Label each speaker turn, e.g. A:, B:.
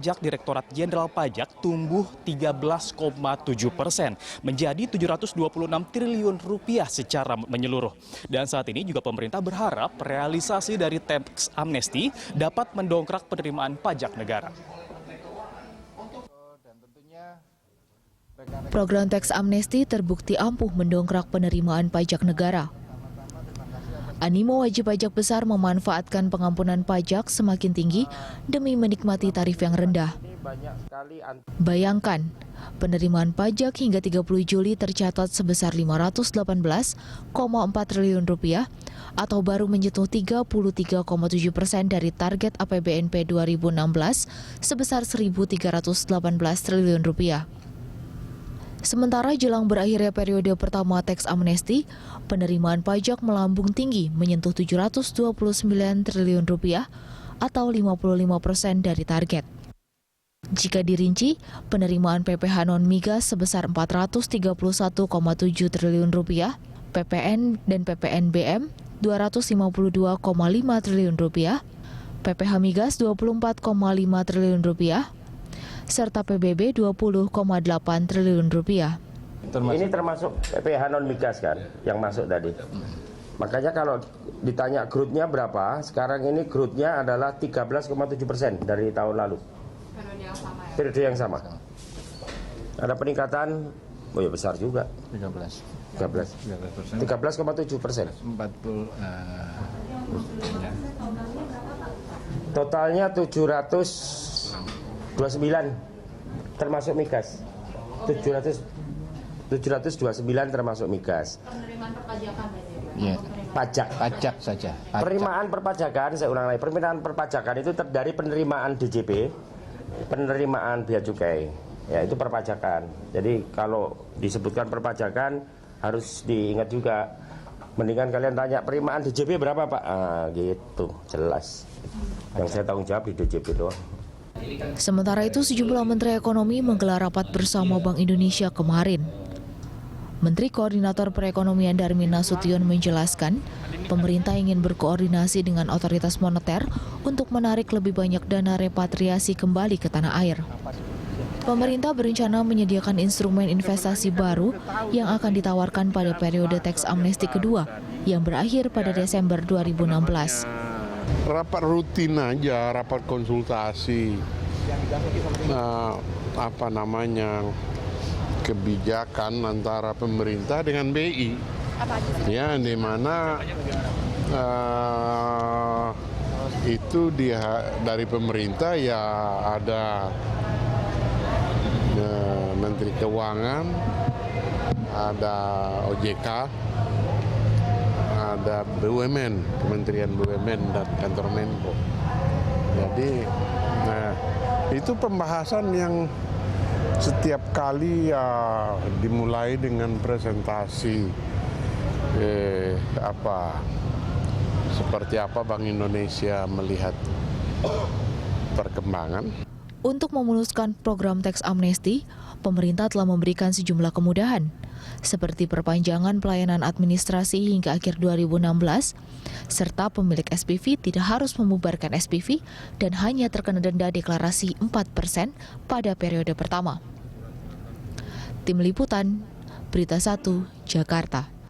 A: pajak Direktorat Jenderal Pajak tumbuh 13,7% menjadi 726 triliun rupiah secara menyeluruh. Dan saat ini juga pemerintah berharap realisasi dari tax amnesty dapat mendongkrak penerimaan pajak negara.
B: Program tax amnesty terbukti ampuh mendongkrak penerimaan pajak negara. Animo wajib pajak besar memanfaatkan pengampunan pajak semakin tinggi demi menikmati tarif yang rendah. Bayangkan, penerimaan pajak hingga 30 Juli tercatat sebesar 518,4 triliun rupiah atau baru menyentuh 33,7% dari target APBNP 2016 sebesar 1.318 triliun rupiah. Sementara jelang berakhirnya periode pertama tax amnesty, penerimaan pajak melambung tinggi menyentuh 729 triliun rupiah atau 55% dari target. Jika dirinci, penerimaan PPh non-migas sebesar 431,7 triliun rupiah, PPN dan PPNBM 252,5 triliun rupiah, PPh migas 24,5 triliun rupiah, serta PBB 20,8 triliun rupiah.
C: Ini termasuk PPh non-migas kan, yang masuk tadi. Makanya kalau ditanya growth-nya berapa, sekarang ini growth-nya adalah 13,7% dari tahun lalu. Periode yang sama. Ada peningkatan, oh ya besar juga. 13,7%. 40. Totalnya 729 termasuk migas. 729 termasuk migas.
D: Penerimaan perpajakan berarti.
C: Ya. Pajak
E: saja.
C: Penerimaan perpajakan, saya ulang lagi, penerimaan perpajakan itu dari penerimaan DJP, penerimaan bea cukai. Ya, itu perpajakan. Jadi kalau disebutkan perpajakan harus diingat juga. Mendingan kalian tanya penerimaan DJP berapa, Pak? Gitu, jelas. Yang saya tanggung jawab di DJP doang.
B: Sementara itu, sejumlah Menteri Ekonomi menggelar rapat bersama Bank Indonesia kemarin. Menteri Koordinator Perekonomian Darmin Nasution menjelaskan, pemerintah ingin berkoordinasi dengan otoritas moneter untuk menarik lebih banyak dana repatriasi kembali ke tanah air. Pemerintah berencana menyediakan instrumen investasi baru yang akan ditawarkan pada periode tax amnesty kedua yang berakhir pada Desember 2016.
F: Rapat rutin aja, rapat konsultasi, kebijakan antara pemerintah dengan BI, ya, di mana itu dari pemerintah ya ada Menteri Keuangan, ada OJK, ada BUMN, Kementerian BUMN dan Kantor Menko. Jadi, itu pembahasan yang setiap kali dimulai dengan presentasi seperti apa Bank Indonesia melihat perkembangan.
B: Untuk memuluskan program tax amnesty, pemerintah telah memberikan sejumlah kemudahan, seperti perpanjangan pelayanan administrasi hingga akhir 2016, serta pemilik SPV tidak harus membubarkan SPV dan hanya terkena denda deklarasi 4% pada periode pertama. Tim Liputan, Berita 1, Jakarta.